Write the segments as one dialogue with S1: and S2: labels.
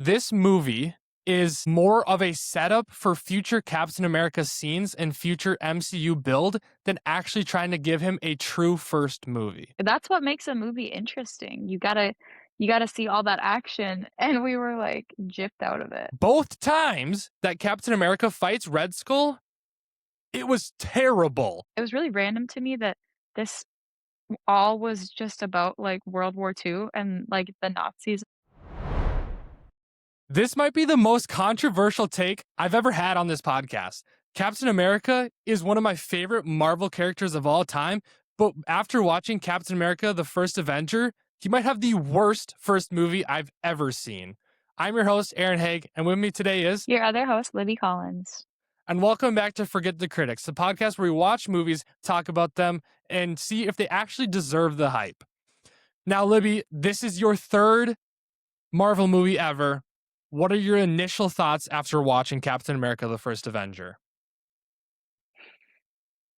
S1: This movie is more of a setup for future Captain America scenes and future MCU build than actually trying to give him a true first movie.
S2: That's what makes a movie interesting. You gotta see all that action, and we were, like, gypped out of it.
S1: Both times that Captain America fights Red Skull, it was terrible.
S2: It was really random to me that this all was just about, like, World War II and, like, the Nazis.
S1: This might be the most controversial take I've ever had on this podcast. Captain America is one of my favorite Marvel characters of all time, but after watching Captain America, the First Avenger, he might have the worst first movie I've ever seen. I'm your host, Aaron Haig, and with me today is,
S2: Your other host, Libby Collins.
S1: and welcome back to Forget the Critics, the podcast where we watch movies, talk about them, and see if they actually deserve the hype. Now, Libby, this is your third Marvel movie ever. What are your initial thoughts after watching Captain America, the First Avenger?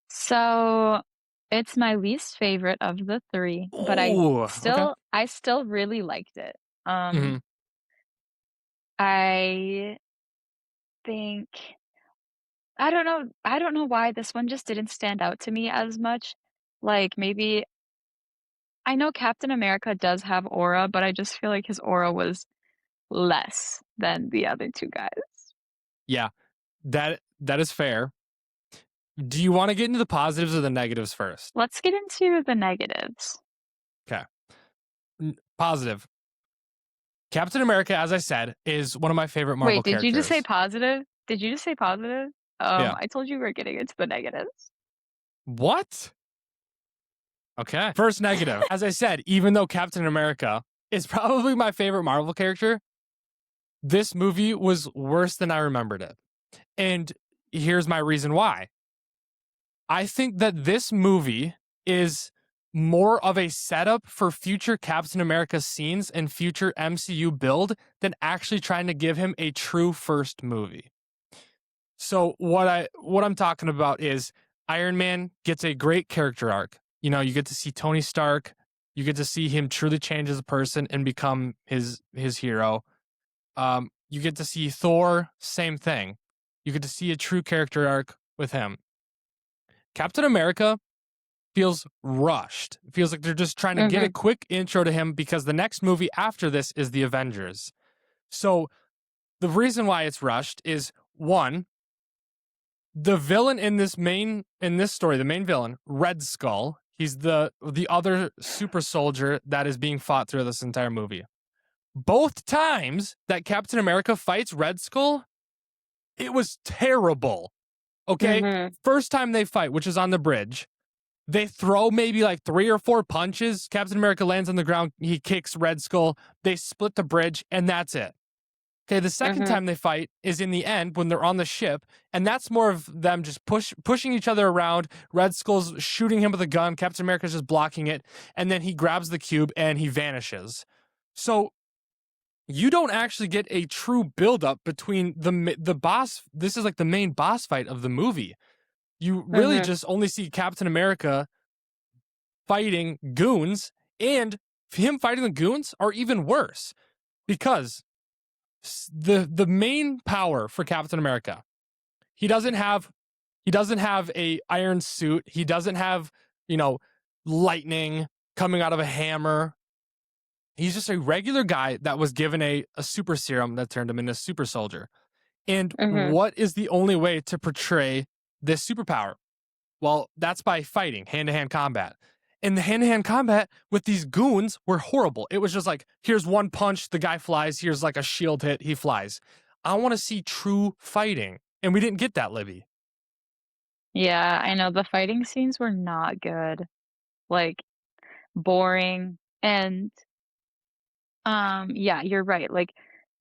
S2: So, it's my least favorite of the 3, but I
S1: Ooh, okay.
S2: still I still really liked it.
S1: hmm
S2: I think I don't know why this one just didn't stand out to me as much. Like, maybe I know Captain America does have aura, but I just feel like his aura was less than the other 2 guys.
S1: Yeah, that is fair. Do you want to get into the positives or the negatives first?
S2: Let's get into the negatives.
S1: Okay. Positive. Captain America, as I said, is one of my favorite Marvel
S2: Wait, did you just say
S1: characters.
S2: positive? Did you just say positive?
S1: Yeah.
S2: I told you we were getting into the negatives.
S1: What? Okay. First negative. As I said, even though Captain America is probably my favorite Marvel character, this movie was worse than I remembered it. And here's my reason why. I think that this movie is more of a setup for future Captain America scenes and future MCU build than actually trying to give him a true first movie. So what I'm talking about is Iron Man gets a great character arc. You know, you get to see Tony Stark, you get to see him truly change as a person and become his hero. You get to see Thor, same thing. You get to see a true character arc with him. Captain America feels rushed. It feels like they're just trying to get a
S2: Mhm,
S1: quick intro to him because the next movie after this is the Avengers. So the reason why it's rushed is one, the villain in this story, the main villain, Red Skull, he's the other super soldier that is being fought through this entire movie. Both times that Captain America fights Red Skull, it was terrible. Okay?
S2: mhm,
S1: First time they fight, which is on the bridge, they throw maybe like 3 or 4 punches. Captain America lands on the ground. He kicks Red Skull. They split the bridge, and that's it. Okay, the second
S2: mhm.
S1: time they fight is in the end when they're on the ship, and that's more of them just pushing each other around. Red Skull's shooting him with a gun. Captain America's just blocking it, and then he grabs the cube and he vanishes. So you don't actually get a true buildup between the boss. This is like the main boss fight of the movie. You really
S2: Mhm.
S1: just only see Captain America fighting goons, and him fighting the goons are even worse because the main power for Captain America, he doesn't have a iron suit. He doesn't have, you know, lightning coming out of a hammer. He's just a regular guy that was given a super serum that turned him into a super soldier. And
S2: Mhm.
S1: what is the only way to portray this superpower? Well, that's by fighting, hand-to-hand combat. And the hand-to-hand combat with these goons were horrible. It was just like, here's one punch, the guy flies. Here's like a shield hit, he flies. I want to see true fighting. And we didn't get that, Libby.
S2: Yeah, I know the fighting scenes were not good, like, boring, and, yeah, you're right, like,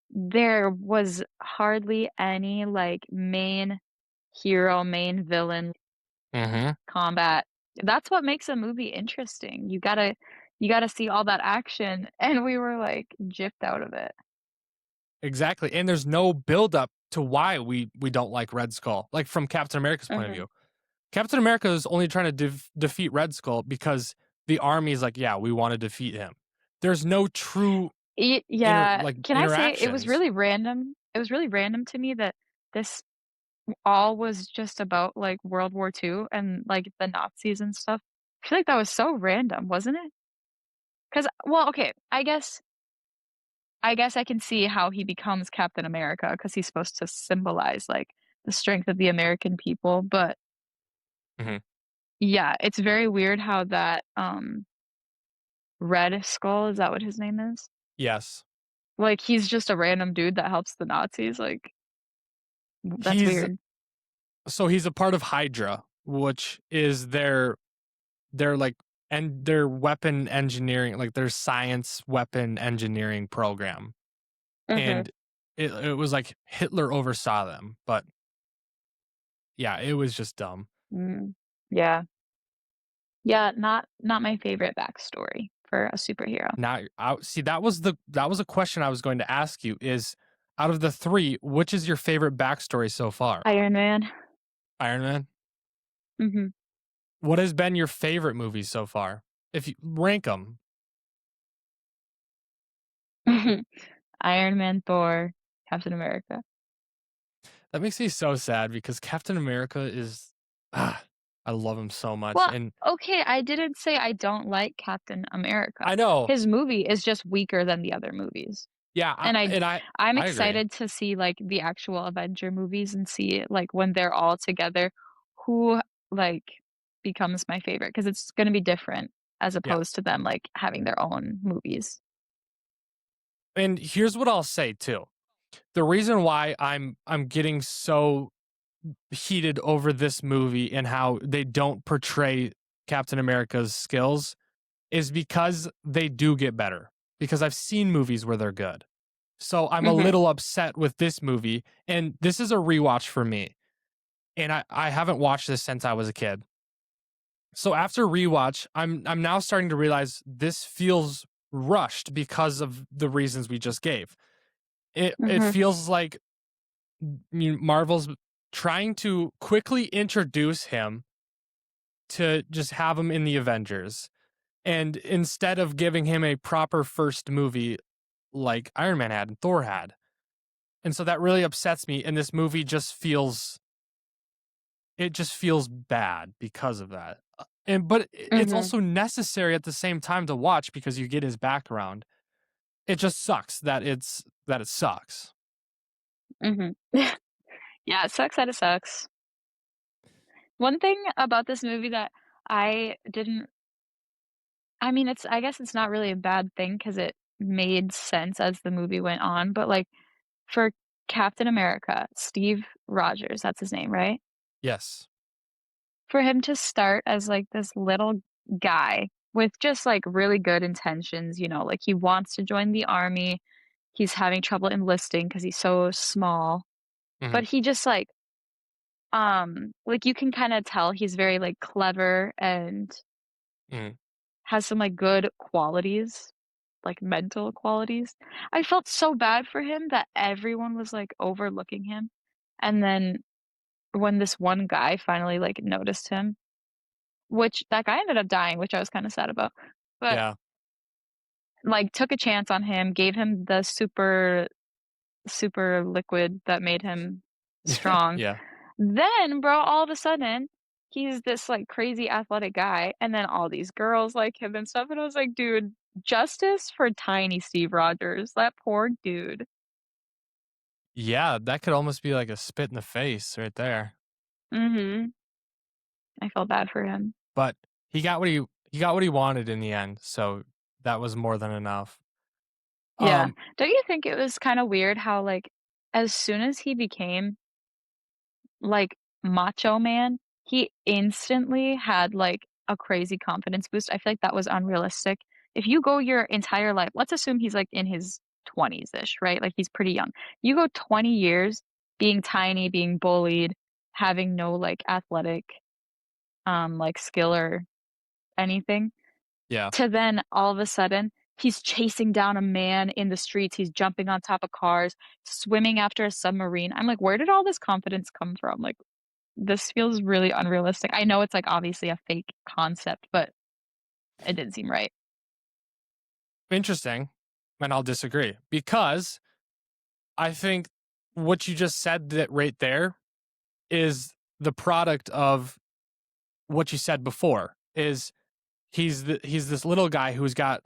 S2: there was hardly any, like, main hero, main villain
S1: Mm-hmm.
S2: combat. That's what makes a movie interesting. You gotta see all that action, and we were, like, gypped out of it.
S1: Exactly. And there's no buildup to why we don't like Red Skull, like from Captain America's point of
S2: Mhm.
S1: view. Captain America is only trying to defeat Red Skull because the army is like, yeah, we want to defeat him. There's no true
S2: Yeah, can I say it was
S1: interactions.
S2: really random? It was really random to me that this all was just about, like, World War II and, like, the Nazis and stuff. I feel like that was so random, wasn't it? 'Cause well, okay, I guess I can see how he becomes Captain America because he's supposed to symbolize, like, the strength of the American people, but
S1: Mhm.
S2: yeah, it's very weird how that, Red Skull, is that what his name is?
S1: Yes.
S2: Like, he's just a random dude that helps the Nazis, like, that's
S1: He's
S2: weird.
S1: he's a part of Hydra, which is their like and their weapon engineering, like their science weapon engineering program.
S2: Mhm.
S1: And it was like Hitler oversaw them, but yeah, it was just dumb.
S2: Mm. Yeah. Yeah, not my favorite backstory for a superhero.
S1: Now, I see that was a question I was going to ask you is out of the 3, which is your favorite backstory so far?
S2: Iron Man.
S1: Iron Man?
S2: Mhm.
S1: What has been your favorite movie so far? If you rank them,
S2: Iron Man, Thor, Captain America.
S1: that makes me so sad because Captain America is ah, I love him so much,
S2: Well,
S1: and
S2: okay, I didn't say I don't like Captain America.
S1: I know.
S2: His movie is just weaker than the other movies.
S1: Yeah,
S2: And I'm
S1: I agree.
S2: excited to see, like, the actual Avenger movies and see, like, when they're all together, who, like, becomes my favorite because it's gonna be different as
S1: Yeah.
S2: opposed to them, like, having their own movies.
S1: And here's what I'll say too. The reason why I'm getting so heated over this movie and how they don't portray Captain America's skills is because they do get better. Because I've seen movies where they're good. So I'm a
S2: Mhm,
S1: little upset with this movie. And this is a rewatch for me. And I haven't watched this since I was a kid. So after rewatch, I'm now starting to realize this feels rushed because of the reasons we just gave. It
S2: mhm,
S1: feels like Marvel's trying to quickly introduce him to just have him in the Avengers. And instead of giving him a proper first movie like Iron Man had and Thor had. And so that really upsets me. And this movie just feels bad because of that. And but it's
S2: mhm,
S1: also necessary at the same time to watch because you get his background. It just sucks that it sucks.
S2: mhm. Yeah, it sucks that it sucks. One thing about this movie that I didn't I mean, I guess it's not really a bad thing because it made sense as the movie went on, but, like, for Captain America, Steve Rogers, that's his name, right?
S1: Yes.
S2: For him to start as, like, this little guy with just, like, really good intentions, like, he wants to join the army, he's having trouble enlisting because he's so small,
S1: Mhm.
S2: but he just, like, you can kinda tell he's very, like, clever and
S1: Mhm.
S2: has some, like, good qualities, like, mental qualities. I felt so bad for him that everyone was, like, overlooking him, and then when this one guy finally, like, noticed him, which that guy ended up dying, which I was kinda sad about, but,
S1: Yeah.
S2: like, took a chance on him, gave him the super liquid that made him strong.
S1: Yeah.
S2: Then, bro, all of a sudden, he's this, like, crazy athletic guy, and then all these girls like him and stuff, and I was like, "Dude, justice for tiny Steve Rogers, that poor dude."
S1: Yeah, that could almost be like a spit in the face right there.
S2: Mhm. I felt bad for him.
S1: But he got what he wanted in the end, so that was more than enough.
S2: Yeah.
S1: Um,
S2: Don't you think it was kinda weird how, like, as soon as he became, like, Macho Man, he instantly had, like, a crazy confidence boost. I feel like that was unrealistic. If you go your entire life, let's assume he's, like, in his 20s-ish, right? Like, he's pretty young. You go 20 years being tiny, being bullied, having no, like, athletic, like, skill or anything,
S1: yeah.
S2: to then all of a sudden, he's chasing down a man in the streets, he's jumping on top of cars, swimming after a submarine. I'm like, "Where did all this confidence come from?" Like, this feels really unrealistic. I know it's, like, obviously a fake concept, but it didn't seem right.
S1: Interesting. And I'll disagree because I think what you just said that right there is the product of what you said before is he's this little guy who's got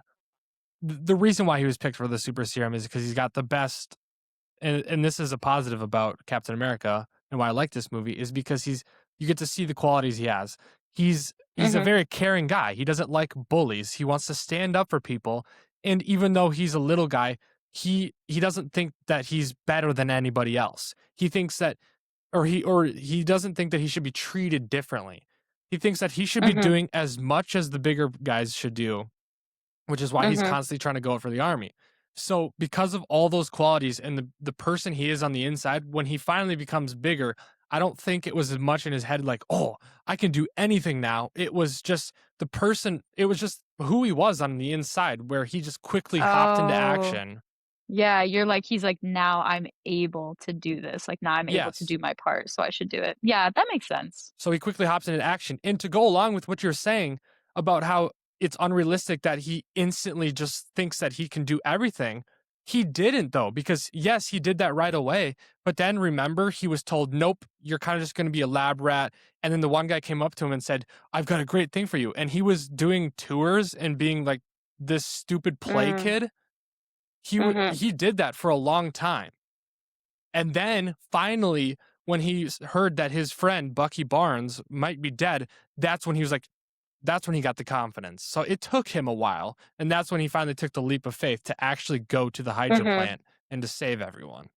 S1: the reason why he was picked for the super serum is because he's got the best and this is a positive about Captain America and why I like this movie is because you get to see the qualities he has. He's a
S2: Mhm.
S1: very caring guy. He doesn't like bullies. He wants to stand up for people. And even though he's a little guy, he doesn't think that he's better than anybody else. He thinks that or he doesn't think that he should be treated differently. He thinks that he should be
S2: Mhm.
S1: doing as much as the bigger guys should do, which is why he's
S2: Mhm.
S1: constantly trying to go out for the army. So because of all those qualities and the person he is on the inside, when he finally becomes bigger, I don't think it was as much in his head like, oh, I can do anything now. It was just it was just who he was on the inside, where he just quickly hopped into
S2: Oh.
S1: action.
S2: Yeah, you're like he's like, "Now I'm able to do this, like, now I'm able to
S1: Yes.
S2: do my part, so I should do it." Yeah, that makes sense.
S1: So he quickly hops into action. And to go along with what you're saying about how it's unrealistic that he instantly just thinks that he can do everything, he didn't though, because yes, he did that right away. But then remember, he was told, nope, you're kind of just going to be a lab rat. And then the one guy came up to him and said, I've got a great thing for you. And he was doing tours and being like this stupid play
S2: Mm,
S1: kid.
S2: mhm,
S1: He did that for a long time. And then finally, when he heard that his friend Bucky Barnes might be dead, that's when he was like, that's when he got the confidence. So it took him a while. And that's when he finally took the leap of faith to actually go to the Hydra
S2: mhm.
S1: plant and to save everyone.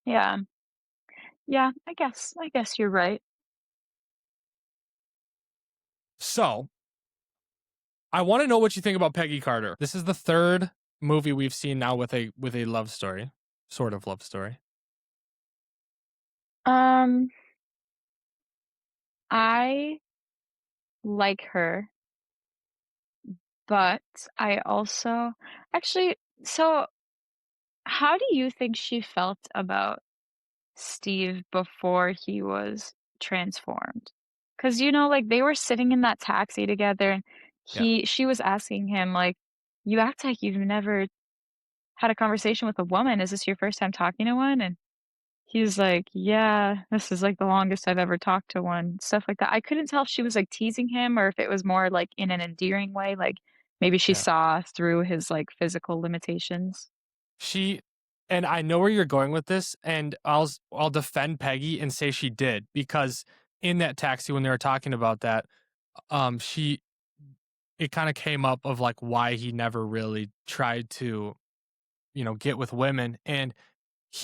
S2: Yeah. Yeah, I guess you're right.
S1: So I want to know what you think about Peggy Carter. This is the third movie we've seen now with a love story, sort of love story.
S2: Um, I like her, but I also actually, so how do you think she felt about Steve before he was transformed? Because like, they were sitting in that taxi together, and
S1: Yeah.
S2: she was asking him, like, "You act like you've never had a conversation with a woman. Is this your first time talking to one?" And he's like, "Yeah, this is, like, the longest I've ever talked to one," stuff like that. I couldn't tell if she was, like, teasing him or if it was more, like, in an endearing way, like, maybe she
S1: Yeah.
S2: saw through his, like, physical limitations.
S1: She and I know where you're going with this, and I'll defend Peggy and say she did because in that taxi when they were talking about that, she it kind of came up of like why he never really tried to, get with women. And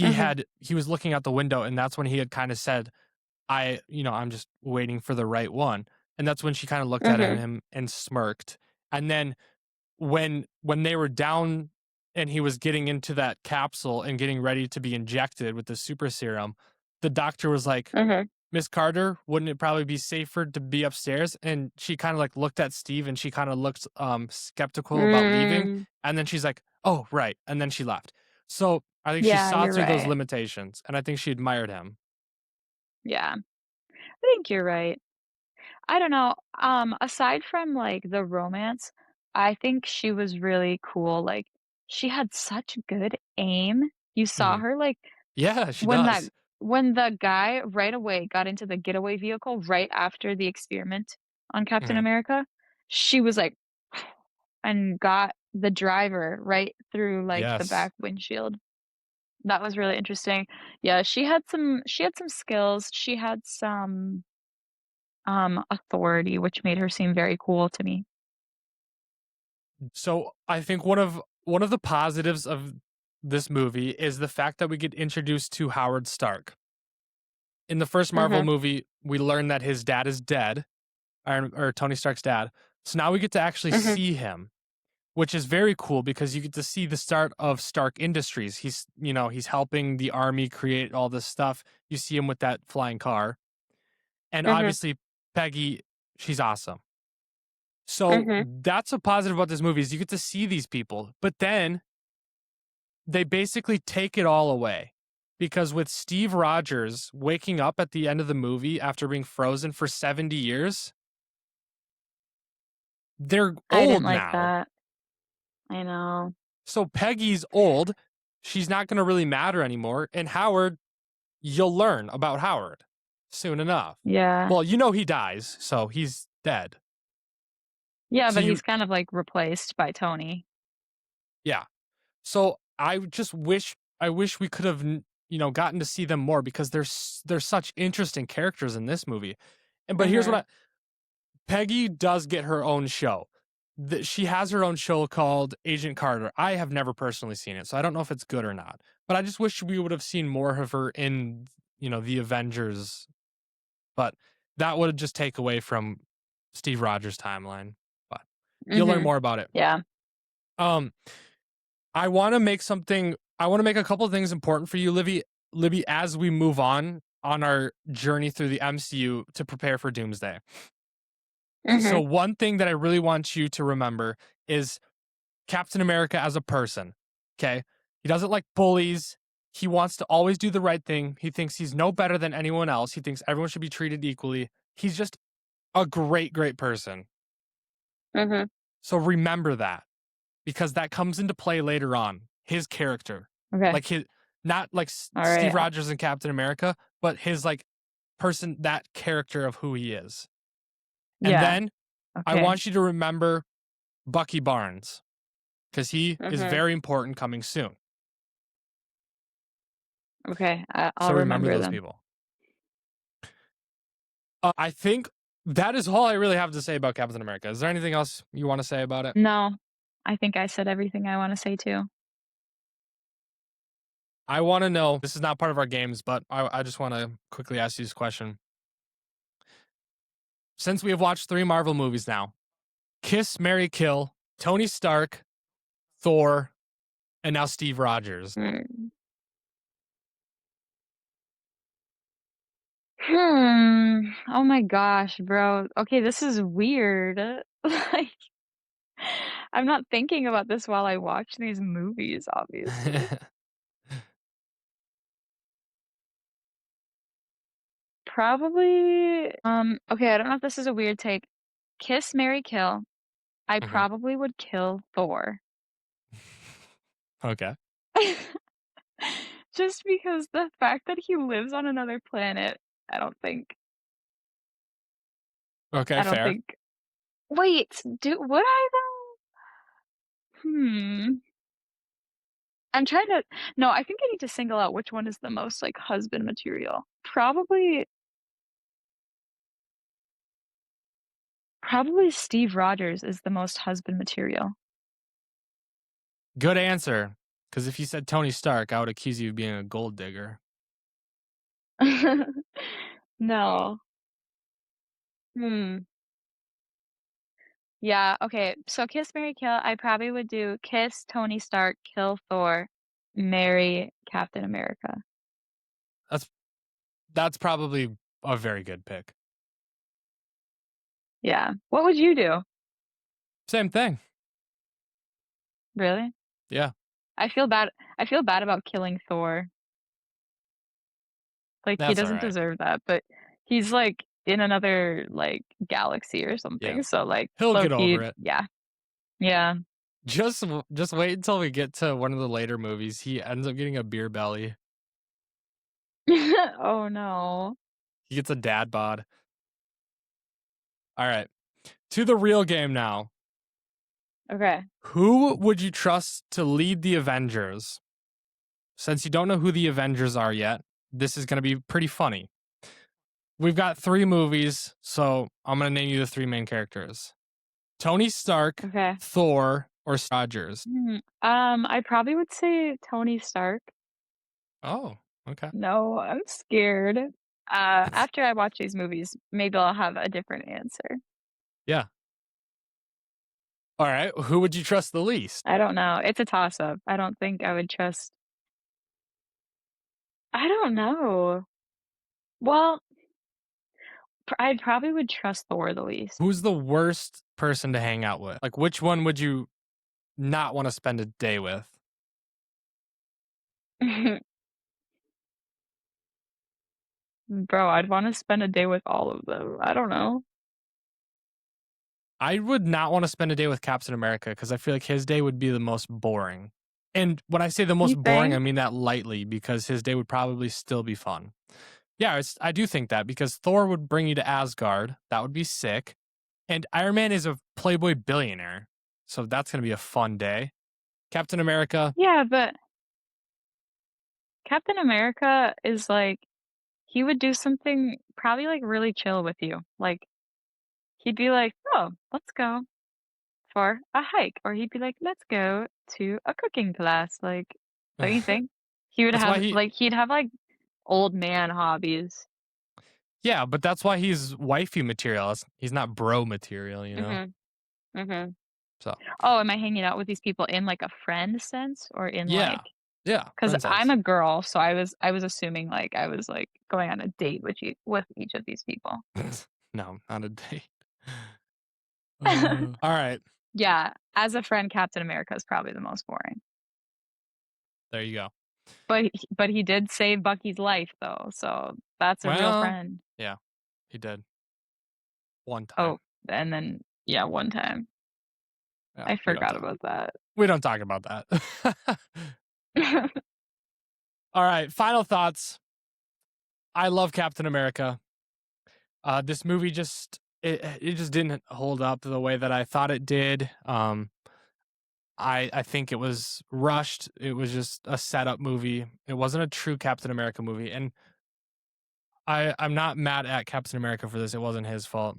S2: Mhm,
S1: he was looking out the window, and that's when he had kind of said, I'm just waiting for the right one. And that's when she kind of looked at
S2: mhm,
S1: him and smirked. And then when they were down and he was getting into that capsule and getting ready to be injected with the super serum, the doctor was like,
S2: mhm.
S1: Miss Carter, wouldn't it probably be safer to be upstairs? And she kind of like looked at Steve and she kind of looked skeptical about leaving.
S2: Mm,
S1: And then she's like, oh, right. And then she left. So I think she
S2: yeah,
S1: saw
S2: you're
S1: through those
S2: right.
S1: limitations and I think she admired him.
S2: Yeah, I think you're right. I don't know, aside from, like, the romance, I think she was really cool, like, she had such good aim. You saw
S1: Mhm.
S2: her, like,
S1: Yeah, she
S2: when that
S1: does.
S2: when the guy right away got into the getaway vehicle right after the experiment on Captain
S1: Mhm.
S2: America, she was like and got the driver right through, like, the
S1: Yes.
S2: back windshield. That was really interesting. Yeah, she had some skills, she had some, authority, which made her seem very cool to me.
S1: So I think one of the positives of this movie is the fact that we get introduced to Howard Stark. In the first Marvel
S2: Mhm,
S1: movie, we learn that his dad is dead, or Tony Stark's dad. So now we get to actually
S2: mhm,
S1: see him, which is very cool because you get to see the start of Stark Industries. He's helping the army create all this stuff. You see him with that flying car. And
S2: mhm,
S1: obviously Peggy, she's awesome. So
S2: mhm.
S1: that's a positive about this movie is you get to see these people. But then they basically take it all away. Because with Steve Rogers waking up at the end of the movie after being frozen for 70 years, they're
S2: I didn't
S1: old
S2: like
S1: now.
S2: that. I know.
S1: So Peggy's old. She's not going to really matter anymore. And Howard, you'll learn about Howard soon enough.
S2: Yeah.
S1: Well, you know he dies, so he's dead.
S2: Yeah,
S1: So
S2: but
S1: you,
S2: he's kind of, like, replaced by Tony.
S1: yeah. So I wish we could have, gotten to see them more because they're such interesting characters in this movie. But here's what
S2: Mhm.
S1: Peggy does get her own show. She has her own show called Agent Carter. I have never personally seen it, so I don't know if it's good or not. But I just wish we would have seen more of her in, the Avengers. But that would just take away from Steve Rogers' timeline. But you'll learn
S2: Mhm.
S1: more about it.
S2: Yeah.
S1: Um, I want to make something. I want to make a couple of things important for you, Libby, as we move on our journey through the MCU to prepare for Doomsday. So
S2: Mhm.
S1: one thing that I really want you to remember is Captain America as a person. Okay. He doesn't like bullies. He wants to always do the right thing. He thinks he's no better than anyone else. He thinks everyone should be treated equally. He's just a great, great person.
S2: Mhm.
S1: So remember that because that comes into play later on. His character,
S2: Okay.
S1: like not like Steve
S2: Alright.
S1: Rogers and Captain America, but his like person, that character of who he is. And
S2: Yeah.
S1: then I
S2: Okay.
S1: want you to remember Bucky Barnes because he is
S2: Mhm.
S1: very important coming soon.
S2: Okay.
S1: So
S2: I'll
S1: remember
S2: remember
S1: those
S2: them.
S1: people. I think that is all I really have to say about Captain America. Is there anything else you want to say about it?
S2: No. I think I said everything I wanna say too.
S1: I want to know. This is not part of our games, but I just want to quickly ask you this question. Since we have watched 3 Marvel movies now, Kiss, Mary, Kill, Tony Stark, Thor, and now Steve Rogers.
S2: Mm. Oh my gosh, bro. Okay, this is weird. Like, I'm not thinking about this while I watch these movies, obviously. Probably, okay, I don't know if this is a weird take. Kiss, Marry, Kill. I
S1: Mhm.
S2: probably would kill Thor.
S1: Okay.
S2: Just because the fact that he lives on another planet, I don't think
S1: Okay,
S2: I don't
S1: fair.
S2: think Wait, would I though? Hmm. I'm trying to No, I think I need to single out which one is the most, like, husband material. Probably Steve Rogers is the most husband material.
S1: Good answer. Because if you said Tony Stark, I would accuse you of being a gold digger.
S2: No. Hmm. Yeah, okay, so Kiss, Marry, Kill, I probably would do kiss Tony Stark, kill Thor, marry Captain America.
S1: That's that's probably a very good pick.
S2: Yeah. What would you do?
S1: Same thing.
S2: Really?
S1: Yeah,
S2: I feel bad about killing Thor. Like, he
S1: that's all
S2: doesn't
S1: right.
S2: deserve that, but he's, like, in another, like, galaxy or
S1: Yeah.
S2: something, so, like,
S1: He'll get over
S2: low-key
S1: it.
S2: yeah. Yeah.
S1: Just wait until we get to one of the later movies. He ends up getting a beer belly.
S2: Oh, no.
S1: He gets a dad bod. All right. To the real game now.
S2: Okay.
S1: Who would you trust to lead the Avengers? Since you don't know who the Avengers are yet, this is going to be pretty funny. We've got 3 movies, so I'm going to name you the 3 main characters. Tony Stark,
S2: Okay.
S1: Thor, or Rogers.
S2: I probably would say Tony Stark.
S1: Oh, okay.
S2: No, I'm scared. After I watch these movies, maybe I'll have a different answer.
S1: Yeah. All right. Who would you trust the least?
S2: I don't know. It's a toss-up. I don't think I would trust I don't know. Well, I probably would trust Thor the least.
S1: Who's the worst person to hang out with? Like, which one would you not want to spend a day with?
S2: Bro, I'd wanna spend a day with all of them. I don't know.
S1: I would not want to spend a day with Captain America because I feel like his day would be the most boring. And when I say the most
S2: You
S1: boring, I
S2: think?
S1: mean that lightly because his day would probably still be fun. Yeah, I do think that because Thor would bring you to Asgard. That would be sick. And Iron Man is a playboy billionaire. So that's going to be a fun day. Captain America,
S2: Yeah, but Captain America is like he would do something probably, like, really chill with you. Like, he'd be like, "Oh, let's go for a hike," or he'd be like, "Let's go to a cooking class." Like, don't you think? He would
S1: that's why
S2: have
S1: he,
S2: like, he'd have, like, old man hobbies.
S1: yeah, but that's why he's wifey material. He's not bro material, you know?
S2: Mhm, mhm.
S1: So,
S2: Oh, am I hanging out with these people in, like, a friend sense or in,
S1: yeah.
S2: like
S1: Yeah.
S2: 'cause
S1: Friend
S2: I'm
S1: sense.
S2: a girl, so I was assuming, like, I was, like, going on a date with each of these people.
S1: No, not a date. All right.
S2: Yeah, as a friend, Captain America is probably the most boring.
S1: There you go.
S2: But he did save Bucky's life, though, so that's a real
S1: Well,
S2: friend.
S1: yeah, he did one
S2: Oh,
S1: time.
S2: and then yeah, one time.
S1: Yeah,
S2: I forgot about that.
S1: we don't talk about that. All right, final thoughts. I love Captain America. This movie just it just didn't hold up the way that I thought it did. I think it was rushed. It was just a setup movie. It wasn't a true Captain America movie, and I'm not mad at Captain America for this. It wasn't his fault.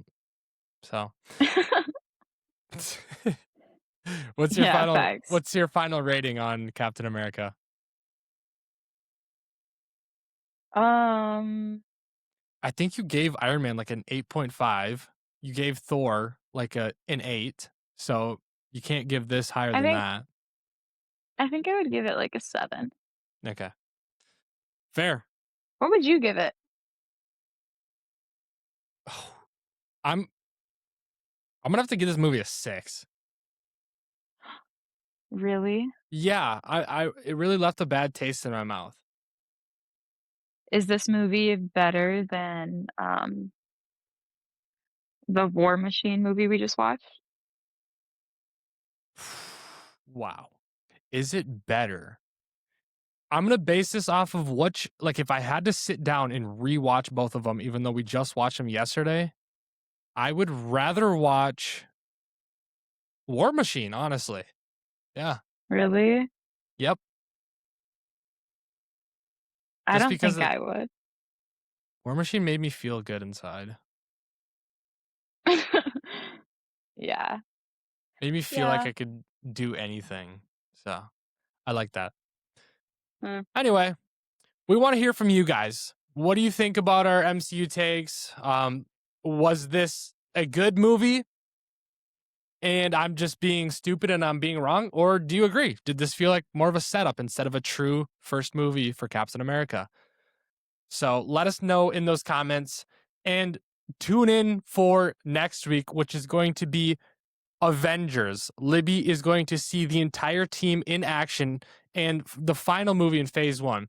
S1: So,
S2: Yeah, facts.
S1: what's your final rating on Captain America?
S2: Um,
S1: I think you gave Iron Man like an 8.5. You gave Thor like an 8. So you can't give this higher
S2: I
S1: than
S2: think
S1: that.
S2: I think I would give it, like, a 7.
S1: Okay. Fair.
S2: What would you give it?
S1: I'm I'm gonna have to give this movie a 6.
S2: Really?
S1: Yeah, I it really left a bad taste in my mouth.
S2: Is this movie better than, the War Machine movie we just watched?
S1: Wow. Is it better? I'm gonna base this off of like if I had to sit down and rewatch both of them, even though we just watched them yesterday, I would rather watch War Machine, honestly. Yeah.
S2: Really?
S1: Yep.
S2: I
S1: Just
S2: don't
S1: because
S2: think I would.
S1: War Machine made me feel good inside.
S2: Yeah.
S1: Made me feel like
S2: Yeah.
S1: I could do anything. So I like that.
S2: Mm.
S1: Anyway, we want to hear from you guys. What do you think about our MCU takes? Was this a good movie and I'm just being stupid and I'm being wrong? Or do you agree? Did this feel like more of a setup instead of a true first movie for Captain America? So let us know in those comments and tune in for next week, which is going to be Avengers. Libby is going to see the entire team in action and the final movie in phase one.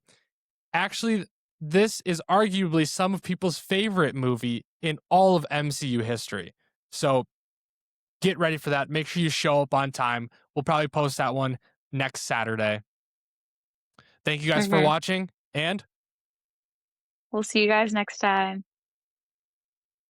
S1: Actually, this is arguably some of people's favorite movie in all of MCU history. So get ready for that. Make sure you show up on time. We'll probably post that one next Saturday. Thank you guys for
S2: Mhm.
S1: watching, and
S2: We'll see you guys next time.